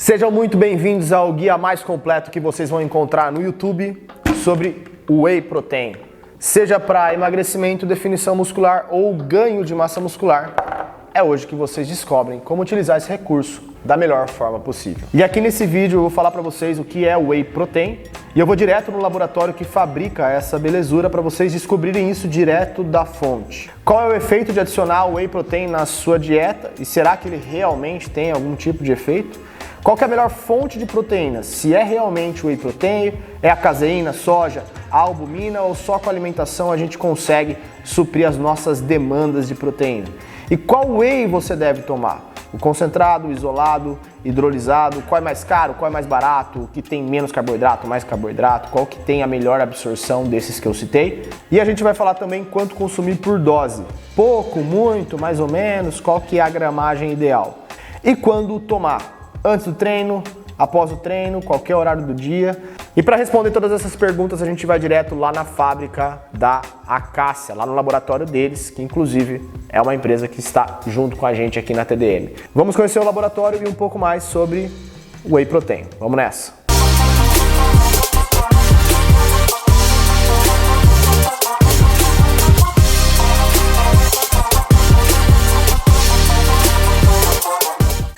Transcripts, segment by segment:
Sejam muito bem-vindos ao guia mais completo que vocês vão encontrar no YouTube sobre o Whey Protein. Seja para emagrecimento, definição muscular ou ganho de massa muscular, é hoje que vocês descobrem como utilizar esse recurso da melhor forma possível. E aqui nesse vídeo eu vou falar para vocês o que é o Whey Protein e eu vou direto no laboratório que fabrica essa belezura para vocês descobrirem isso direto da fonte. Qual é o efeito de adicionar o Whey Protein na sua dieta e será que ele realmente tem algum tipo de efeito? Qual que é a melhor fonte de proteína? Se é realmente o Whey Protein, é a caseína, soja, a albumina ou só com a alimentação a gente consegue suprir as nossas demandas de proteína? E qual Whey você deve tomar? O concentrado, o isolado, hidrolisado, qual é mais caro, qual é mais barato, o que tem menos carboidrato, mais carboidrato, qual que tem a melhor absorção desses que eu citei. E a gente vai falar também quanto consumir por dose. Pouco, muito, mais ou menos, qual que é a gramagem ideal. E quando tomar? Antes do treino, após o treino, qualquer horário do dia. E para responder todas essas perguntas, a gente vai direto lá na fábrica da Acácia, lá no laboratório deles, que inclusive é uma empresa que está junto com a gente aqui na TDM. Vamos conhecer o laboratório e um pouco mais sobre o Whey Protein. Vamos nessa!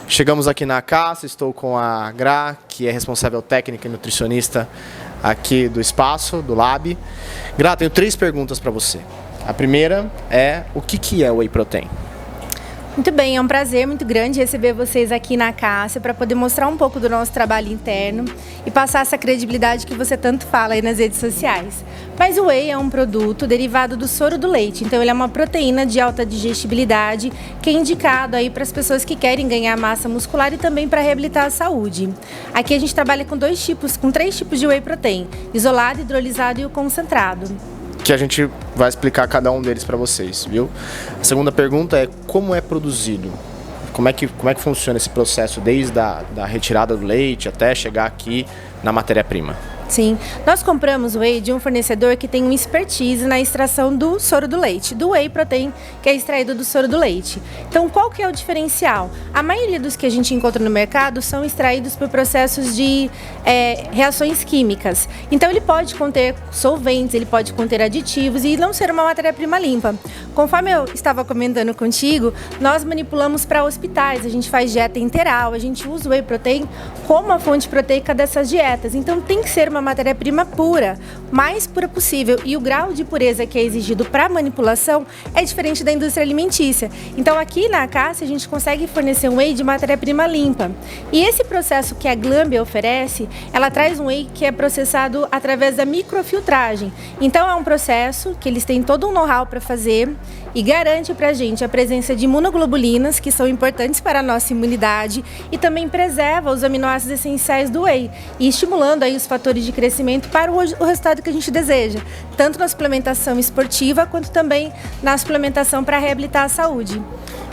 Chegamos aqui na Acácia, estou com a Gra, que é responsável técnica e nutricionista aqui do espaço, do Lab. Gra, tenho 3 perguntas para você. A primeira é, o que é o Whey Protein? Muito bem, é um prazer muito grande receber vocês aqui na Acácia para poder mostrar um pouco do nosso trabalho interno e passar essa credibilidade que você tanto fala aí nas redes sociais. Mas o Whey é um produto derivado do soro do leite, então ele é uma proteína de alta digestibilidade que é indicado aí para as pessoas que querem ganhar massa muscular e também para reabilitar a saúde. Aqui a gente trabalha com 3 tipos de Whey Protein, isolado, hidrolisado e o concentrado. Que a gente vai explicar cada um deles para vocês, viu? A segunda pergunta é como é produzido? Como é que funciona esse processo desde a retirada do leite até chegar aqui na matéria-prima? Sim, nós compramos o Whey de um fornecedor que tem uma expertise na extração do soro do leite, do Whey Protein, que é extraído do soro do leite. Então, qual que é o diferencial? A maioria dos que a gente encontra no mercado são extraídos por processos de reações químicas. Então, ele pode conter solventes, ele pode conter aditivos e não ser uma matéria-prima limpa. Conforme eu estava comentando contigo, nós manipulamos para hospitais, a gente faz dieta interal, a gente usa o Whey Protein como a fonte proteica dessas dietas. Então, tem que ser uma matéria-prima pura, mais pura possível, e o grau de pureza que é exigido para manipulação é diferente da indústria alimentícia. Então aqui na Acácia a gente consegue fornecer um Whey de matéria-prima limpa. E esse processo que a Glanbia oferece, ela traz um Whey que é processado através da microfiltragem. Então é um processo que eles têm todo um know-how para fazer e garante para a gente a presença de imunoglobulinas, que são importantes para a nossa imunidade, e também preserva os aminoácidos essenciais do Whey, e estimulando aí os fatores de crescimento para o resultado que a gente deseja, tanto na suplementação esportiva, quanto também na suplementação para reabilitar a saúde.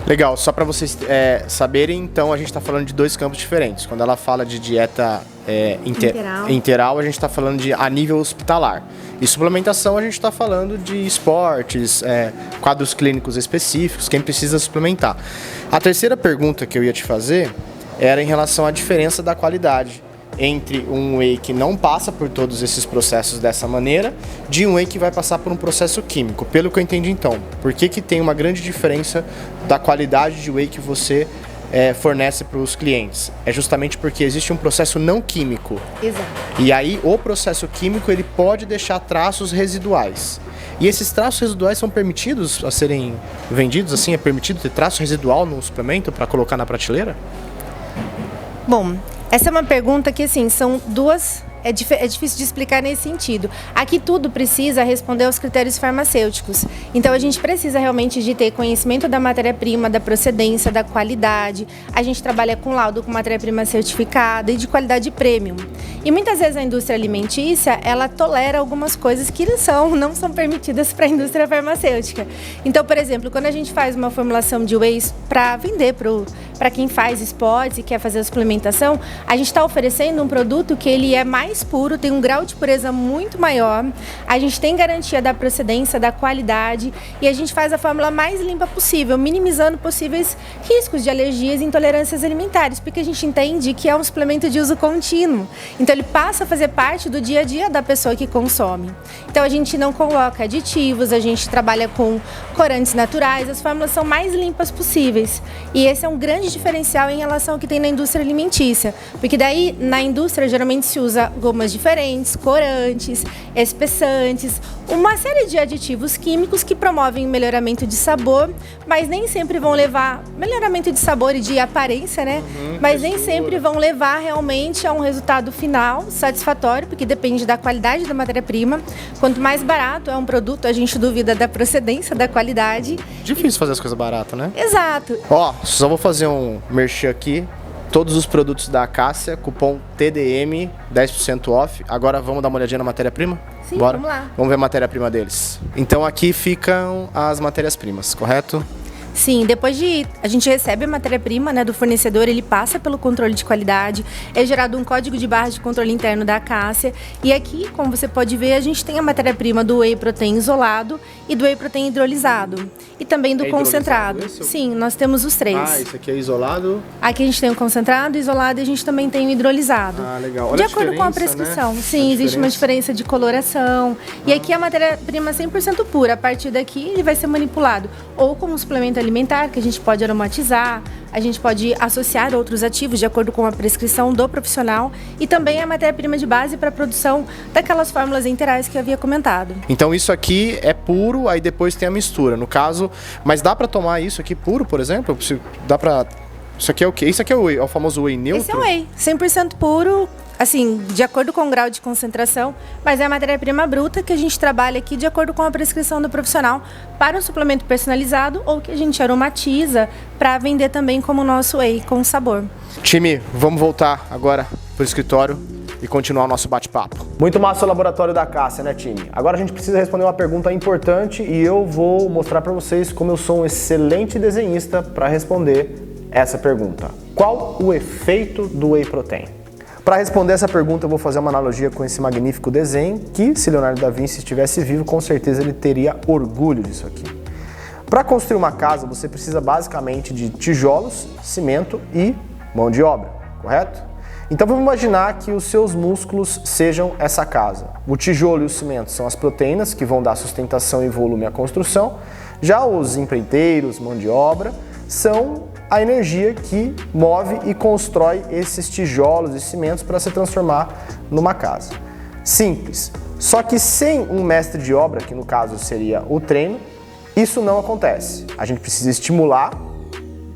Legal, só para vocês saberem, então a gente está falando de 2 campos diferentes. Quando ela fala de dieta interal, a gente está falando de a nível hospitalar. E suplementação a gente está falando de esportes, quadros clínicos específicos, quem precisa suplementar. A terceira pergunta que eu ia te fazer era em relação à diferença da qualidade entre um Whey que não passa por todos esses processos dessa maneira, de um Whey que vai passar por um processo químico. Pelo que eu entendi então, por que tem uma grande diferença da qualidade de Whey que você fornece para os clientes? É justamente porque existe um processo não químico. Exato. E aí o processo químico ele pode deixar traços residuais. E esses traços residuais são permitidos a serem vendidos assim? É permitido ter traço residual no suplemento para colocar na prateleira? Bom, essa é uma pergunta que, assim, são duas... É difícil de explicar nesse sentido. Aqui tudo precisa responder aos critérios farmacêuticos. Então a gente precisa realmente de ter conhecimento da matéria-prima, da procedência, da qualidade. A gente trabalha com laudo com matéria-prima certificada e de qualidade premium. E muitas vezes a indústria alimentícia, ela tolera algumas coisas que não são permitidas para a indústria farmacêutica. Então, por exemplo, quando a gente faz uma formulação de Whey para vender para quem faz esportes e quer fazer a suplementação, a gente está oferecendo um produto que ele é mais mais puro, tem um grau de pureza muito maior, a gente tem garantia da procedência, da qualidade e a gente faz a fórmula mais limpa possível, minimizando possíveis riscos de alergias e intolerâncias alimentares, porque a gente entende que é um suplemento de uso contínuo, então ele passa a fazer parte do dia a dia da pessoa que consome. Então a gente não coloca aditivos, a gente trabalha com corantes naturais, as fórmulas são mais limpas possíveis e esse é um grande diferencial em relação ao que tem na indústria alimentícia, porque daí na indústria geralmente se usa gomas diferentes, corantes, espessantes, uma série de aditivos químicos que promovem o melhoramento de sabor, mas nem sempre vão levar melhoramento de sabor e de aparência, né? Mas nem sempre vão levar realmente a um resultado final satisfatório, porque depende da qualidade da matéria-prima. Quanto mais barato é um produto, a gente duvida da procedência, da qualidade. Difícil fazer as coisas baratas, né? Exato. Ó, só vou fazer um merchan aqui. Todos os produtos da Acácia, cupom TDM, 10% off. Agora vamos dar uma olhadinha na matéria-prima? Sim, bora? Vamos lá. Vamos ver a matéria-prima deles. Então aqui ficam as matérias-primas, correto? Sim, depois de a gente recebe a matéria-prima, né, do fornecedor, ele passa pelo controle de qualidade, é gerado um código de barras de controle interno da Acácia e aqui, como você pode ver, a gente tem a matéria-prima do Whey Protein isolado e do Whey Protein hidrolisado e também do concentrado. Sim, nós temos os três. Ah, isso aqui é isolado. Aqui a gente tem o concentrado, isolado e a gente também tem o hidrolisado. Ah, legal. Olha de a acordo com a diferença, prescrição. né? Sim, existe uma diferença de coloração. E aqui a matéria-prima 100% pura. A partir daqui ele vai ser manipulado ou como um suplemento alimentar, que a gente pode aromatizar, a gente pode associar outros ativos de acordo com a prescrição do profissional e também a matéria-prima de base para a produção daquelas fórmulas interais que eu havia comentado. Então isso aqui é puro, aí depois tem a mistura. No caso, mas dá pra tomar isso aqui puro, por exemplo? Dá pra... Isso aqui é o quê? Isso aqui é o famoso whey neutro? Esse é o whey, 100% puro, assim, de acordo com o grau de concentração, mas é a matéria-prima bruta que a gente trabalha aqui de acordo com a prescrição do profissional para um suplemento personalizado ou que a gente aromatiza para vender também como nosso whey com sabor. Time, vamos voltar agora pro escritório e continuar o nosso bate-papo. Muito massa o laboratório da Acácia, né, time? Agora a gente precisa responder uma pergunta importante e eu vou mostrar para vocês como eu sou um excelente desenhista para responder essa pergunta. Qual o efeito do Whey Protein? Para responder essa pergunta, eu vou fazer uma analogia com esse magnífico desenho que, se Leonardo da Vinci estivesse vivo, com certeza ele teria orgulho disso aqui. Para construir uma casa, você precisa basicamente de tijolos, cimento e mão de obra, correto? Então vamos imaginar que os seus músculos sejam essa casa. O tijolo e o cimento são as proteínas que vão dar sustentação e volume à construção. Já os empreiteiros, mão de obra, são a energia que move e constrói esses tijolos e cimentos para se transformar numa casa. Simples. Só que sem um mestre de obra, que no caso seria o treino, isso não acontece. A gente precisa estimular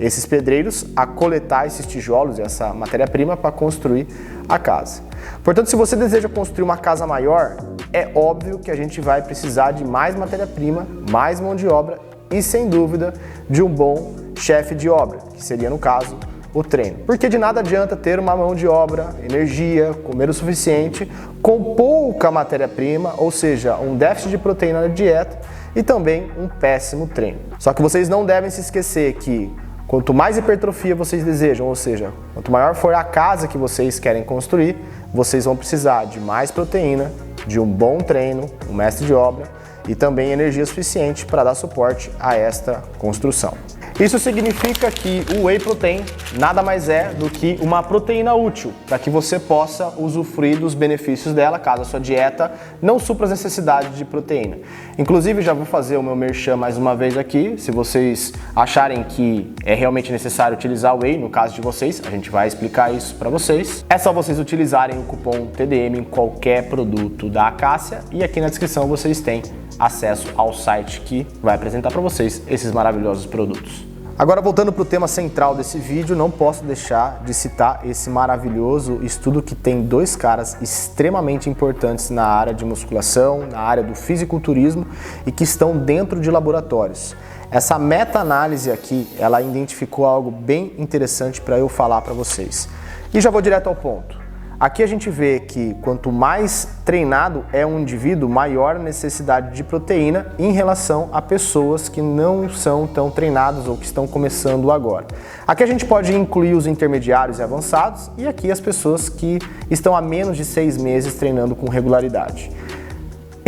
esses pedreiros a coletar esses tijolos e essa matéria-prima para construir a casa. Portanto, se você deseja construir uma casa maior, é óbvio que a gente vai precisar de mais matéria-prima, mais mão de obra e, sem dúvida, de um bom chefe de obra, que seria, no caso, o treino. Porque de nada adianta ter uma mão de obra, energia, comer o suficiente, com pouca matéria-prima, ou seja, um déficit de proteína na dieta e também um péssimo treino. Só que vocês não devem se esquecer que quanto mais hipertrofia vocês desejam, ou seja, quanto maior for a casa que vocês querem construir, vocês vão precisar de mais proteína, de um bom treino, um mestre de obra e também energia suficiente para dar suporte a esta construção. Isso significa que o Whey Protein nada mais é do que uma proteína útil para que você possa usufruir dos benefícios dela, caso a sua dieta não supra as necessidades de proteína. Inclusive, já vou fazer o meu merchan mais uma vez aqui. Se vocês acharem que é realmente necessário utilizar o Whey, no caso de vocês, a gente vai explicar isso para vocês. É só vocês utilizarem o cupom TDM em qualquer produto da Acácia e aqui na descrição vocês têm acesso ao site que vai apresentar para vocês esses maravilhosos produtos. Agora, voltando para o tema central desse vídeo, não posso deixar de citar esse maravilhoso estudo que tem dois caras extremamente importantes na área de musculação, na área do fisiculturismo e que estão dentro de laboratórios. Essa meta-análise aqui, ela identificou algo bem interessante para eu falar para vocês. E já vou direto ao ponto. Aqui a gente vê que quanto mais treinado é um indivíduo, maior a necessidade de proteína em relação a pessoas que não são tão treinadas ou que estão começando agora. Aqui a gente pode incluir os intermediários e avançados e aqui as pessoas que estão há menos de 6 meses treinando com regularidade.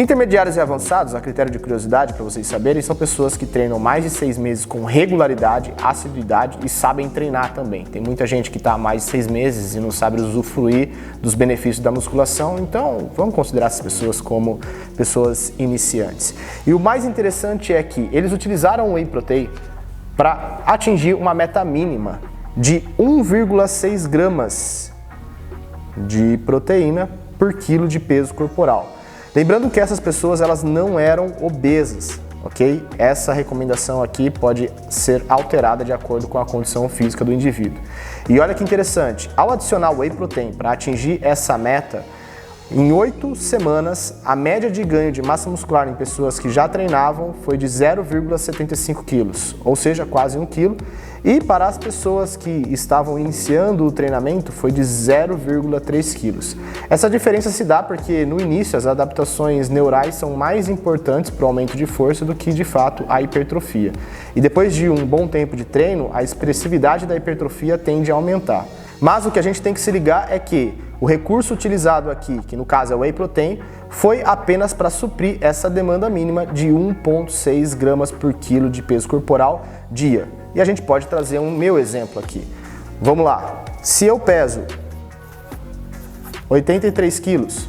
Intermediários e avançados, a critério de curiosidade para vocês saberem, são pessoas que treinam mais de 6 meses com regularidade, assiduidade e sabem treinar também. Tem muita gente que está há mais de 6 meses e não sabe usufruir dos benefícios da musculação, então vamos considerar essas pessoas como pessoas iniciantes. E o mais interessante é que eles utilizaram o Whey Protein para atingir uma meta mínima de 1,6 gramas de proteína por quilo de peso corporal. Lembrando que essas pessoas elas não eram obesas, ok? Essa recomendação aqui pode ser alterada de acordo com a condição física do indivíduo. E olha que interessante, ao adicionar o Whey Protein para atingir essa meta, em 8 semanas, a média de ganho de massa muscular em pessoas que já treinavam foi de 0,75 quilos, ou seja, quase 1 quilo. E para as pessoas que estavam iniciando o treinamento foi de 0,3 quilos. Essa diferença se dá porque no início as adaptações neurais são mais importantes para o aumento de força do que de fato a hipertrofia. E depois de um bom tempo de treino, a expressividade da hipertrofia tende a aumentar. Mas o que a gente tem que se ligar é que o recurso utilizado aqui, que no caso é o Whey Protein, foi apenas para suprir essa demanda mínima de 1,6 gramas por quilo de peso corporal dia. E a gente pode trazer um meu exemplo aqui. Vamos lá. Se eu peso 83 quilos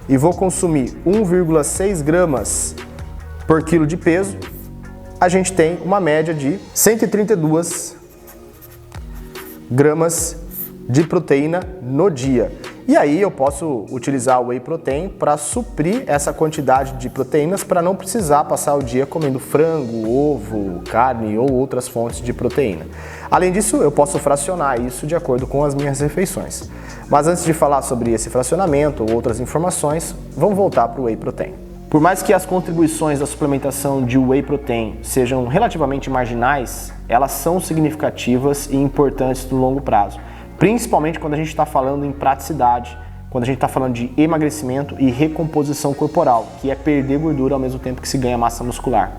e vou consumir 1,6 gramas por quilo de peso, a gente tem uma média de 132 gramas de proteína no dia. E aí eu posso utilizar o Whey Protein para suprir essa quantidade de proteínas para não precisar passar o dia comendo frango, ovo, carne ou outras fontes de proteína. Além disso, eu posso fracionar isso de acordo com as minhas refeições. Mas antes de falar sobre esse fracionamento ou outras informações, vamos voltar para o Whey Protein. Por mais que as contribuições da suplementação de Whey Protein sejam relativamente marginais, elas são significativas e importantes no longo prazo. Principalmente quando a gente está falando em praticidade, quando a gente está falando de emagrecimento e recomposição corporal, que é perder gordura ao mesmo tempo que se ganha massa muscular.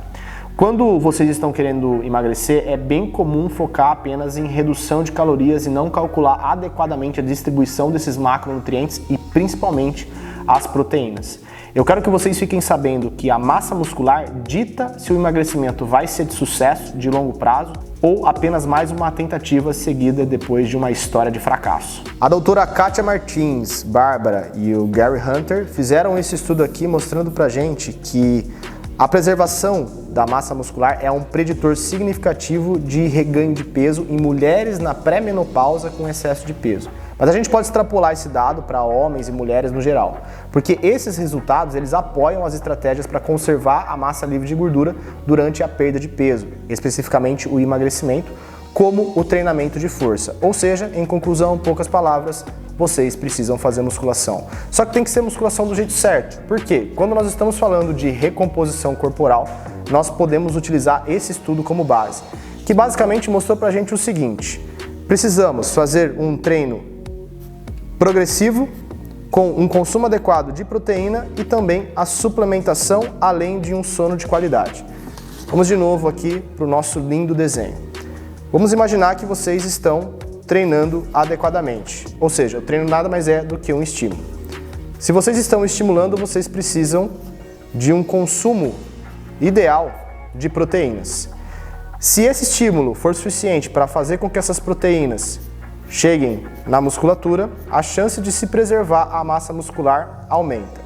Quando vocês estão querendo emagrecer, é bem comum focar apenas em redução de calorias e não calcular adequadamente a distribuição desses macronutrientes e principalmente as proteínas. Eu quero que vocês fiquem sabendo que a massa muscular dita se o emagrecimento vai ser de sucesso de longo prazo ou apenas mais uma tentativa seguida depois de uma história de fracasso. A doutora Kátia Martins, Bárbara e o Gary Hunter fizeram esse estudo aqui mostrando pra gente que a preservação da massa muscular é um preditor significativo de reganho de peso em mulheres na pré-menopausa com excesso de peso. Mas a gente pode extrapolar esse dado para homens e mulheres no geral, porque esses resultados eles apoiam as estratégias para conservar a massa livre de gordura durante a perda de peso, especificamente o emagrecimento, como o treinamento de força. Ou seja, em conclusão, poucas palavras, vocês precisam fazer musculação. Só que tem que ser musculação do jeito certo. Por quê? Quando nós estamos falando de recomposição corporal, nós podemos utilizar esse estudo como base, que basicamente mostrou pra gente o seguinte: precisamos fazer um treino progressivo, com um consumo adequado de proteína e também a suplementação, além de um sono de qualidade. Vamos de novo aqui para o nosso lindo desenho. Vamos imaginar que vocês estão treinando adequadamente, ou seja, o treino nada mais é do que um estímulo. Se vocês estão estimulando, vocês precisam de um consumo ideal de proteínas. Se esse estímulo for suficiente para fazer com que essas proteínas cheguem na musculatura, a chance de se preservar a massa muscular aumenta.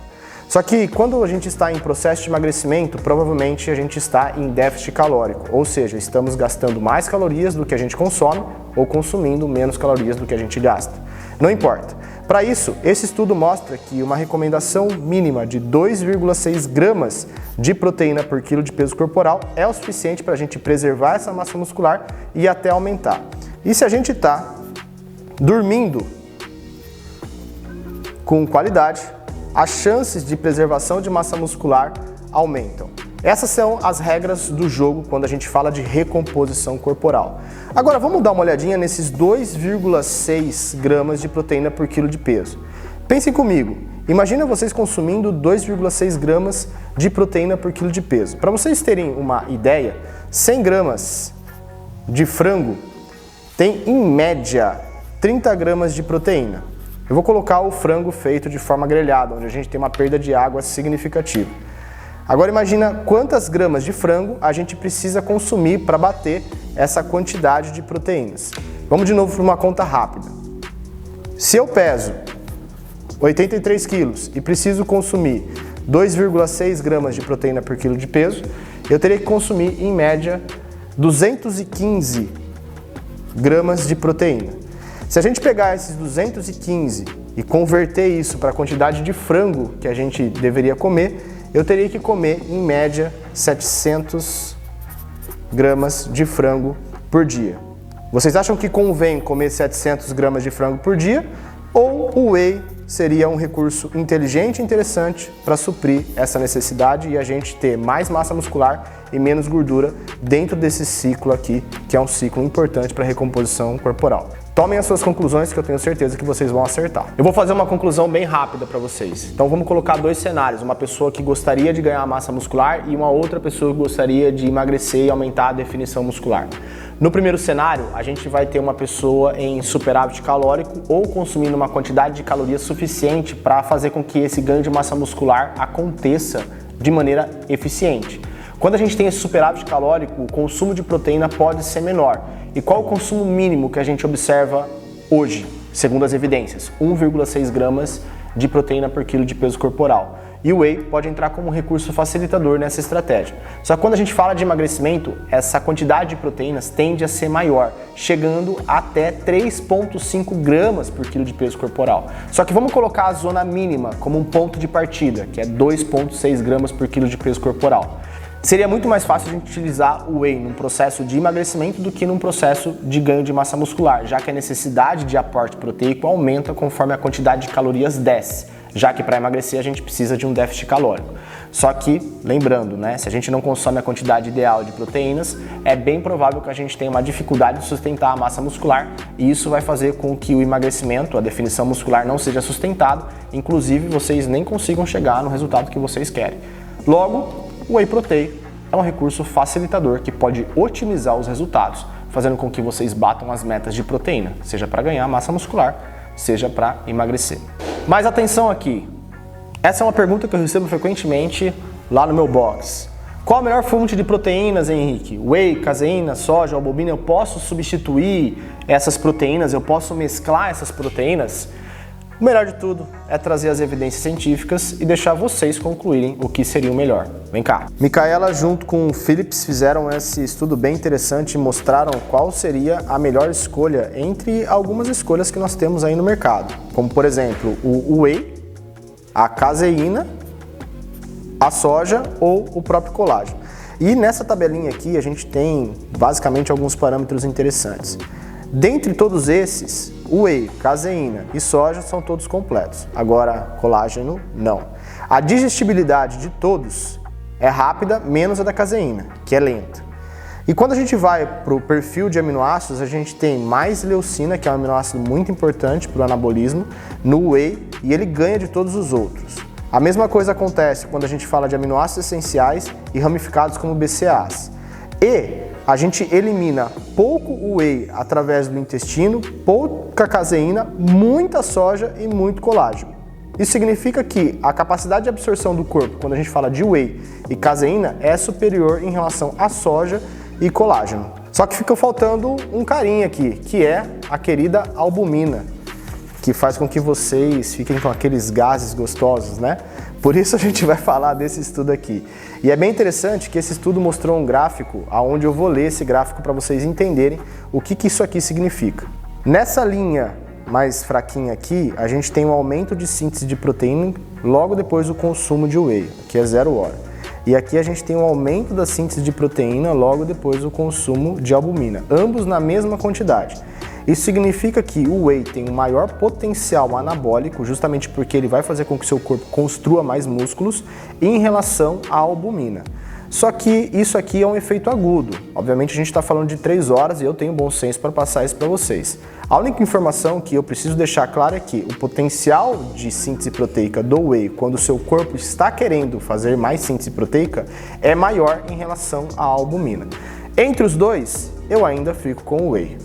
Só que quando a gente está em processo de emagrecimento, provavelmente a gente está em déficit calórico, ou seja, estamos gastando mais calorias do que a gente consome ou consumindo menos calorias do que a gente gasta. Não importa. Para isso, esse estudo mostra que uma recomendação mínima de 2,6 gramas de proteína por quilo de peso corporal é o suficiente para a gente preservar essa massa muscular e até aumentar. E se a gente está dormindo com qualidade, as chances de preservação de massa muscular aumentam. Essas são as regras do jogo quando a gente fala de recomposição corporal. Agora vamos dar uma olhadinha nesses 2,6 gramas de proteína por quilo de peso. Pensem comigo, imagina vocês consumindo 2,6 gramas de proteína por quilo de peso. Para vocês terem uma ideia, 100 gramas de frango tem em média 30 gramas de proteína. Eu vou colocar o frango feito de forma grelhada, onde a gente tem uma perda de água significativa. Agora imagina quantas gramas de frango a gente precisa consumir para bater essa quantidade de proteínas. Vamos de novo para uma conta rápida. Se eu peso 83 quilos e preciso consumir 2,6 gramas de proteína por quilo de peso, eu teria que consumir em média 215 gramas de proteína. Se a gente pegar esses 215 e converter isso para a quantidade de frango que a gente deveria comer, eu teria que comer, em média, 700 gramas de frango por dia. Vocês acham que convém comer 700 gramas de frango por dia? Ou o whey seria um recurso inteligente e interessante para suprir essa necessidade e a gente ter mais massa muscular e menos gordura dentro desse ciclo aqui, que é um ciclo importante para a recomposição corporal? Tomem as suas conclusões que eu tenho certeza que vocês vão acertar. Eu vou fazer uma conclusão bem rápida para vocês. Então vamos colocar dois cenários, uma pessoa que gostaria de ganhar massa muscular e uma outra pessoa que gostaria de emagrecer e aumentar a definição muscular. No primeiro cenário, a gente vai ter uma pessoa em superávit calórico ou consumindo uma quantidade de calorias suficiente para fazer com que esse ganho de massa muscular aconteça de maneira eficiente. Quando a gente tem esse superávit calórico, o consumo de proteína pode ser menor. E qual o consumo mínimo que a gente observa hoje, segundo as evidências? 1,6 gramas de proteína por quilo de peso corporal. E o whey pode entrar como um recurso facilitador nessa estratégia. Só que quando a gente fala de emagrecimento, essa quantidade de proteínas tende a ser maior, chegando até 3,5 gramas por quilo de peso corporal. Só que vamos colocar a zona mínima como um ponto de partida, que é 2,6 gramas por quilo de peso corporal. Seria muito mais fácil a gente utilizar o whey num processo de emagrecimento do que num processo de ganho de massa muscular, já que a necessidade de aporte proteico aumenta conforme a quantidade de calorias desce, já que para emagrecer a gente precisa de um déficit calórico. Só que, lembrando, se a gente não consome a quantidade ideal de proteínas, é bem provável que a gente tenha uma dificuldade de sustentar a massa muscular e isso vai fazer com que o emagrecimento, a definição muscular não seja sustentado, inclusive vocês nem consigam chegar no resultado que vocês querem. Logo, o whey protein é um recurso facilitador que pode otimizar os resultados, fazendo com que vocês batam as metas de proteína, seja para ganhar massa muscular, seja para emagrecer. Mas atenção aqui, essa é uma pergunta que eu recebo frequentemente lá no meu box. Qual a melhor fonte de proteínas, Henrique? Whey, caseína, soja, albumina, eu posso substituir essas proteínas? Eu posso mesclar essas proteínas? O melhor de tudo é trazer as evidências científicas e deixar vocês concluírem o que seria o melhor. Vem cá. Micaela junto com o Philips fizeram esse estudo bem interessante e mostraram qual seria a melhor escolha entre algumas escolhas que nós temos aí no mercado. Como por exemplo, o whey, a caseína, a soja ou o próprio colágeno. E nessa tabelinha aqui a gente tem basicamente alguns parâmetros interessantes. Dentre todos esses, o whey, caseína e soja são todos completos. Agora, colágeno, não. A digestibilidade de todos é rápida, menos a da caseína, que é lenta. E quando a gente vai para o perfil de aminoácidos, a gente tem mais leucina, que é um aminoácido muito importante para o anabolismo, no whey, e ele ganha de todos os outros. A mesma coisa acontece quando a gente fala de aminoácidos essenciais e ramificados como BCAAs. E a gente elimina pouco o whey através do intestino, pouca caseína, muita soja e muito colágeno. Isso significa que a capacidade de absorção do corpo, quando a gente fala de whey e caseína, é superior em relação à soja e colágeno. Só que fica faltando um carinha aqui, que é a querida albumina, que faz com que vocês fiquem com aqueles gases gostosos, né? Por isso a gente vai falar desse estudo aqui. E é bem interessante que esse estudo mostrou um gráfico, onde eu vou ler esse gráfico para vocês entenderem o que isso aqui significa. Nessa linha mais fraquinha aqui, a gente tem um aumento de síntese de proteína logo depois do consumo de whey, que é 0 hora. E aqui a gente tem um aumento da síntese de proteína logo depois do consumo de albumina, ambos na mesma quantidade. Isso significa que o whey tem um maior potencial anabólico, justamente porque ele vai fazer com que o seu corpo construa mais músculos em relação à albumina. Só que isso aqui é um efeito agudo. Obviamente a gente está falando de 3 horas e eu tenho bom senso para passar isso para vocês. A única informação que eu preciso deixar claro é que o potencial de síntese proteica do whey, quando o seu corpo está querendo fazer mais síntese proteica, é maior em relação à albumina. Entre os dois, eu ainda fico com o whey.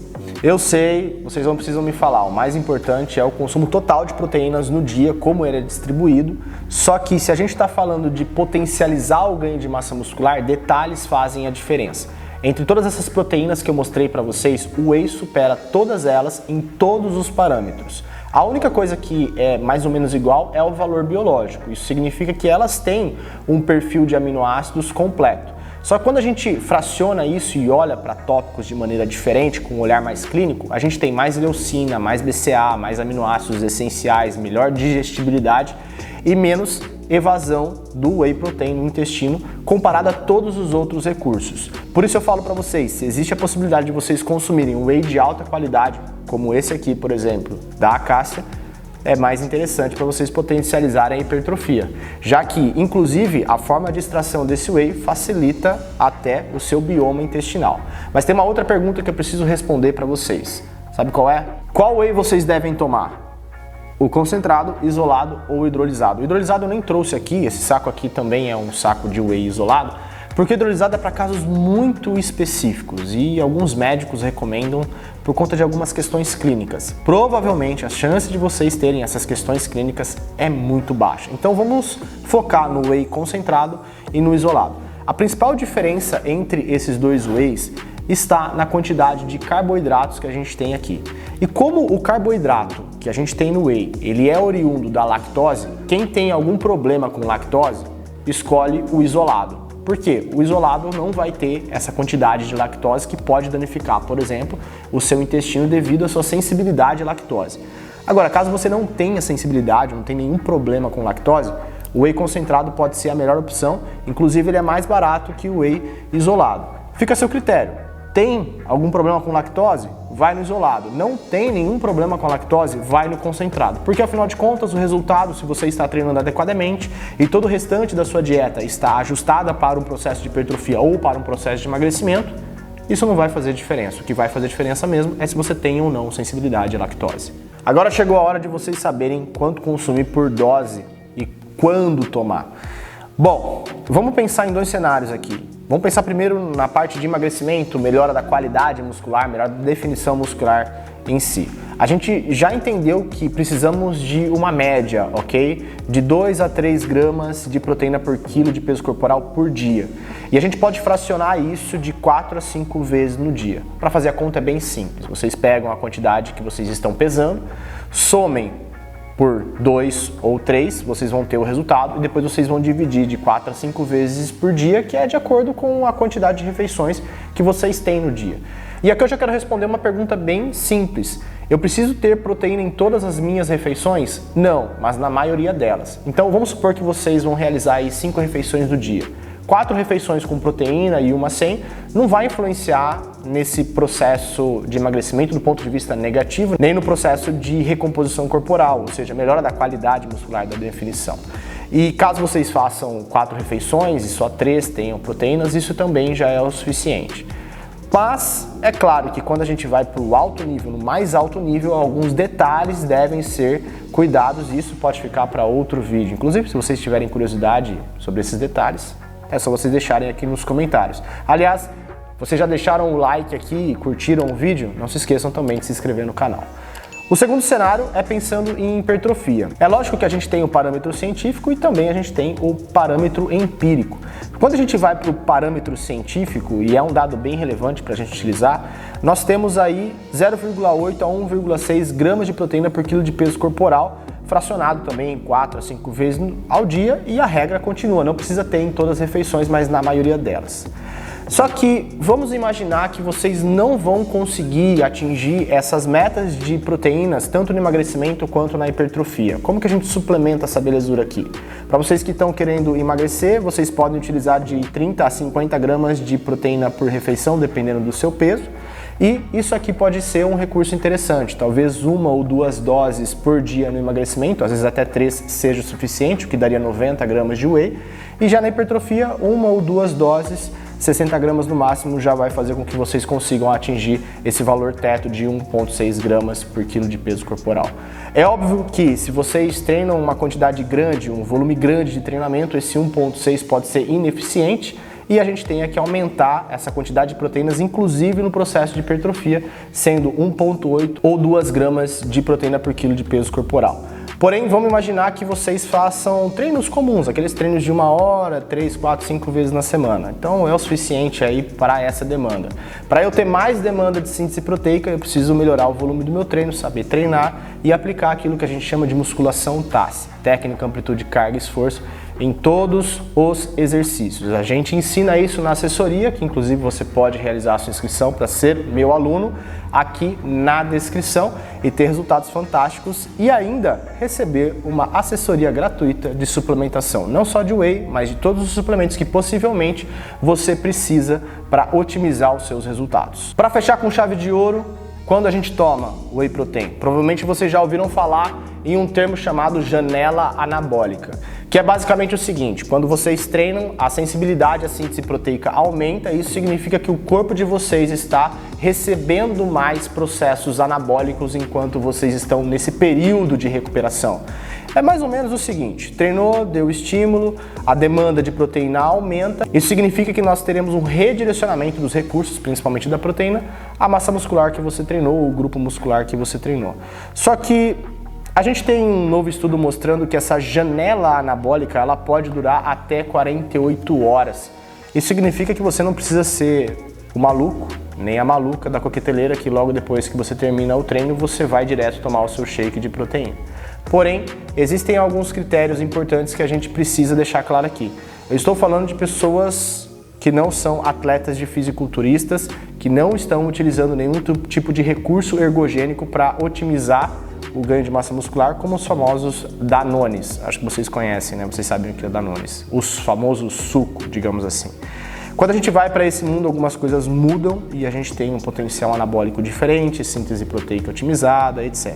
Eu sei, vocês não precisam me falar, o mais importante é o consumo total de proteínas no dia, como ele é distribuído, só que se a gente está falando de potencializar o ganho de massa muscular, detalhes fazem a diferença. Entre todas essas proteínas que eu mostrei para vocês, o whey supera todas elas em todos os parâmetros. A única coisa que é mais ou menos igual é o valor biológico, isso significa que elas têm um perfil de aminoácidos completo. Só que quando a gente fraciona isso e olha para tópicos de maneira diferente, com um olhar mais clínico, a gente tem mais leucina, mais BCA, mais aminoácidos essenciais, melhor digestibilidade e menos evasão do whey protein no intestino comparado a todos os outros recursos. Por isso eu falo para vocês, se existe a possibilidade de vocês consumirem um whey de alta qualidade, como esse aqui, por exemplo, da Acácia, é mais interessante para vocês potencializarem a hipertrofia, já que, inclusive, a forma de extração desse whey facilita até o seu bioma intestinal. Mas tem uma outra pergunta que eu preciso responder para vocês. Sabe qual é? Qual whey vocês devem tomar? O concentrado, isolado ou hidrolisado? O hidrolisado eu nem trouxe aqui, esse saco aqui também é um saco de whey isolado, porque o hidrolisado é para casos muito específicos e alguns médicos recomendam por conta de algumas questões clínicas. Provavelmente a chance de vocês terem essas questões clínicas é muito baixa. Então vamos focar no whey concentrado e no isolado. A principal diferença entre esses dois wheys está na quantidade de carboidratos que a gente tem aqui. E como o carboidrato que a gente tem no whey, ele é oriundo da lactose, quem tem algum problema com lactose, escolhe o isolado. Por quê? O isolado não vai ter essa quantidade de lactose que pode danificar, por exemplo, o seu intestino devido à sua sensibilidade à lactose. Agora, caso você não tenha sensibilidade, não tenha nenhum problema com lactose, o whey concentrado pode ser a melhor opção, inclusive ele é mais barato que o whey isolado. Fica a seu critério. Tem algum problema com lactose? Vai no isolado. Não tem nenhum problema com a lactose? Vai no concentrado. Porque afinal de contas, o resultado, se você está treinando adequadamente e todo o restante da sua dieta está ajustada para um processo de hipertrofia ou para um processo de emagrecimento, isso não vai fazer diferença. O que vai fazer diferença mesmo é se você tem ou não sensibilidade à lactose. Agora chegou a hora de vocês saberem quanto consumir por dose e quando tomar. Bom, vamos pensar em 2 cenários aqui. Vamos pensar primeiro na parte de emagrecimento, melhora da qualidade muscular, melhora da definição muscular em si. A gente já entendeu que precisamos de uma média, ok? De 2 a 3 gramas de proteína por quilo de peso corporal por dia. E a gente pode fracionar isso de 4 a 5 vezes no dia. Para fazer a conta é bem simples. Vocês pegam a quantidade que vocês estão pesando, somem por 2 ou 3, vocês vão ter o resultado e depois vocês vão dividir de 4 a 5 vezes por dia, que é de acordo com a quantidade de refeições que vocês têm no dia. E aqui eu já quero responder uma pergunta bem simples. Eu preciso ter proteína em todas as minhas refeições? Não, mas na maioria delas. Então vamos supor que vocês vão realizar aí 5 refeições do dia. 4 refeições com proteína e uma sem, não vai influenciar nesse processo de emagrecimento do ponto de vista negativo, nem no processo de recomposição corporal, ou seja, melhora da qualidade muscular da definição. E caso vocês façam 4 refeições e só 3 tenham proteínas, isso também já é o suficiente. Mas é claro que quando a gente vai para o alto nível, no mais alto nível, alguns detalhes devem ser cuidados e isso pode ficar para outro vídeo. Inclusive, se vocês tiverem curiosidade sobre esses detalhes, é só vocês deixarem aqui nos comentários. Aliás, vocês já deixaram o like aqui, curtiram o vídeo? Não se esqueçam também de se inscrever no canal. O segundo cenário é pensando em hipertrofia. É lógico que a gente tem o parâmetro científico e também a gente tem o parâmetro empírico. Quando a gente vai para o parâmetro científico, e é um dado bem relevante para a gente utilizar, nós temos aí 0,8 a 1,6 gramas de proteína por quilo de peso corporal, fracionado também em 4 a 5 vezes ao dia, e a regra continua, não precisa ter em todas as refeições, mas na maioria delas. Só que vamos imaginar que vocês não vão conseguir atingir essas metas de proteínas, tanto no emagrecimento quanto na hipertrofia. Como que a gente suplementa essa belezura aqui? Para vocês que estão querendo emagrecer, vocês podem utilizar de 30 a 50 gramas de proteína por refeição, dependendo do seu peso. E isso aqui pode ser um recurso interessante, talvez 1 ou 2 doses por dia no emagrecimento, às vezes até 3 seja o suficiente, o que daria 90 gramas de whey. E já na hipertrofia, 1 ou 2 doses, 60 gramas no máximo, já vai fazer com que vocês consigam atingir esse valor teto de 1,6 gramas por quilo de peso corporal. É óbvio que se vocês treinam uma quantidade grande, um volume grande de treinamento, esse 1,6 pode ser ineficiente e a gente tem que aumentar essa quantidade de proteínas, inclusive no processo de hipertrofia, sendo 1,8 ou 2 gramas de proteína por quilo de peso corporal. Porém, vamos imaginar que vocês façam treinos comuns, aqueles treinos de 1 hora, 3, 4, 5 vezes na semana. Então é o suficiente aí para essa demanda. Para eu ter mais demanda de síntese proteica, eu preciso melhorar o volume do meu treino, saber treinar e aplicar aquilo que a gente chama de musculação TAS, técnica, amplitude, carga e esforço, em todos os exercícios. A gente ensina isso na assessoria, que inclusive você pode realizar a sua inscrição para ser meu aluno aqui na descrição e ter resultados fantásticos e ainda receber uma assessoria gratuita de suplementação, não só de whey, mas de todos os suplementos que possivelmente você precisa para otimizar os seus resultados. Para fechar com chave de ouro, quando a gente toma whey protein, provavelmente vocês já ouviram falar em um termo chamado janela anabólica, que é basicamente o seguinte: quando vocês treinam, a sensibilidade à síntese proteica aumenta, e isso significa que o corpo de vocês está recebendo mais processos anabólicos enquanto vocês estão nesse período de recuperação. É mais ou menos o seguinte: treinou, deu estímulo, a demanda de proteína aumenta, isso significa que nós teremos um redirecionamento dos recursos, principalmente da proteína, à massa muscular que você treinou, ou o grupo muscular que você treinou. Só que a gente tem um novo estudo mostrando que essa janela anabólica ela pode durar até 48 horas. Isso significa que você não precisa ser o maluco, nem a maluca da coqueteleira que logo depois que você termina o treino você vai direto tomar o seu shake de proteína. Porém, existem alguns critérios importantes que a gente precisa deixar claro aqui. Eu estou falando de pessoas que não são atletas de fisiculturistas, que não estão utilizando nenhum tipo de recurso ergogênico para otimizar o ganho de massa muscular, como os famosos Danones. Acho que vocês conhecem, né? Vocês sabem o que é Danones. Os famosos suco, digamos assim. Quando a gente vai para esse mundo, algumas coisas mudam e a gente tem um potencial anabólico diferente, síntese proteica otimizada, etc.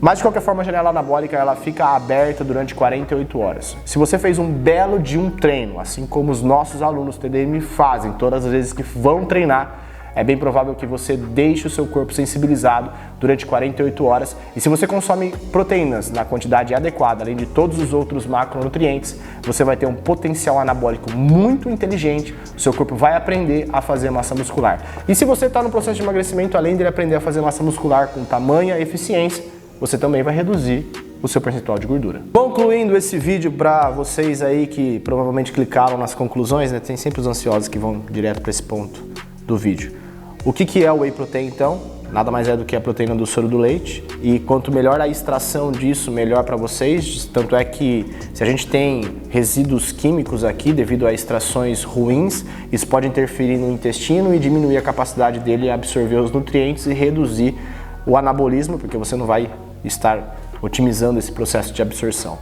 Mas de qualquer forma, a janela anabólica ela fica aberta durante 48 horas. Se você fez um belo de um treino, assim como os nossos alunos TDM fazem todas as vezes que vão treinar, é bem provável que você deixe o seu corpo sensibilizado durante 48 horas. E se você consome proteínas na quantidade adequada, além de todos os outros macronutrientes, você vai ter um potencial anabólico muito inteligente, o seu corpo vai aprender a fazer massa muscular. E se você está no processo de emagrecimento, além de aprender a fazer massa muscular com tamanha eficiência, você também vai reduzir o seu percentual de gordura. Concluindo esse vídeo para vocês aí que provavelmente clicaram nas conclusões, né? Tem sempre os ansiosos que vão direto para esse ponto do vídeo. O que é o whey protein então? Nada mais é do que a proteína do soro do leite, e quanto melhor a extração disso, melhor para vocês. Tanto é que se a gente tem resíduos químicos aqui devido a extrações ruins, isso pode interferir no intestino e diminuir a capacidade dele a absorver os nutrientes e reduzir o anabolismo, porque você não vai estar otimizando esse processo de absorção.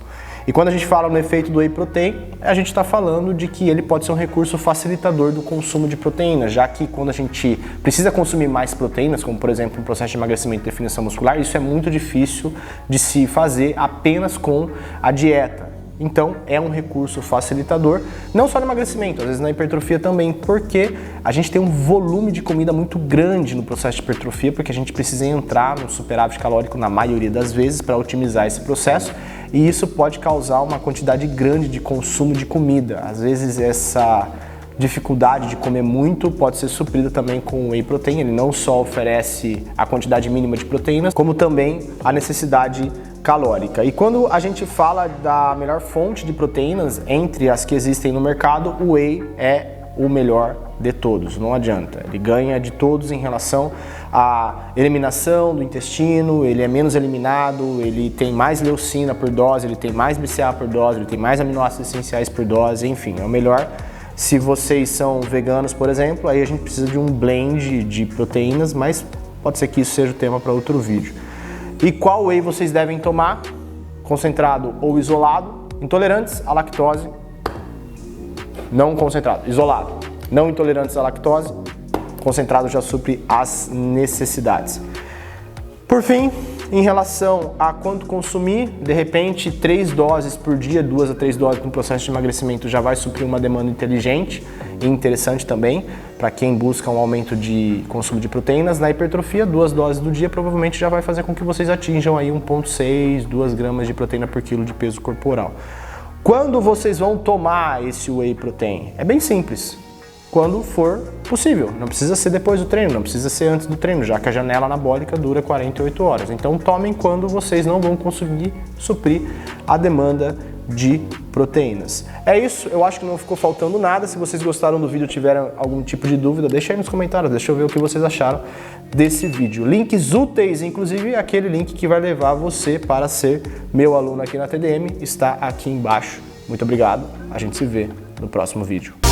E quando a gente fala no efeito do whey protein, a gente está falando de que ele pode ser um recurso facilitador do consumo de proteínas, já que quando a gente precisa consumir mais proteínas, como por exemplo no processo de emagrecimento e definição muscular, isso é muito difícil de se fazer apenas com a dieta. Então é um recurso facilitador, não só no emagrecimento, às vezes na hipertrofia também, porque a gente tem um volume de comida muito grande no processo de hipertrofia, porque a gente precisa entrar no superávit calórico na maioria das vezes para otimizar esse processo, e isso pode causar uma quantidade grande de consumo de comida. Às vezes essa dificuldade de comer muito pode ser suprida também com o whey protein. Ele não só oferece a quantidade mínima de proteínas, como também a necessidade calórica. E quando a gente fala da melhor fonte de proteínas entre as que existem no mercado, o whey é o melhor de todos, não adianta. Ele ganha de todos em relação à eliminação do intestino, ele é menos eliminado, ele tem mais leucina por dose, ele tem mais BCA por dose, ele tem mais aminoácidos essenciais por dose, enfim, é o melhor. Se vocês são veganos, por exemplo, aí a gente precisa de um blend de proteínas, mas pode ser que isso seja o tema para outro vídeo. E qual whey vocês devem tomar? Concentrado ou isolado? Intolerantes à lactose, não concentrado, isolado. Não intolerantes à lactose, concentrado já supre as necessidades. Por fim, em relação a quanto consumir, de repente 3 doses por dia, 2 a 3 doses com processo de emagrecimento já vai suprir uma demanda inteligente e interessante também para quem busca um aumento de consumo de proteínas. Na hipertrofia, 2 doses do dia provavelmente já vai fazer com que vocês atinjam aí 1,6, 2 gramas de proteína por quilo de peso corporal. Quando vocês vão tomar esse whey protein? É bem simples. Quando for possível. Não precisa ser depois do treino, não precisa ser antes do treino, já que a janela anabólica dura 48 horas. Então tomem quando vocês não vão conseguir suprir a demanda de proteínas. É isso, eu acho que não ficou faltando nada. Se vocês gostaram do vídeo, tiveram algum tipo de dúvida, deixa aí nos comentários, deixa eu ver o que vocês acharam desse vídeo. Links úteis, inclusive aquele link que vai levar você para ser meu aluno aqui na TDM, está aqui embaixo. Muito obrigado, a gente se vê no próximo vídeo.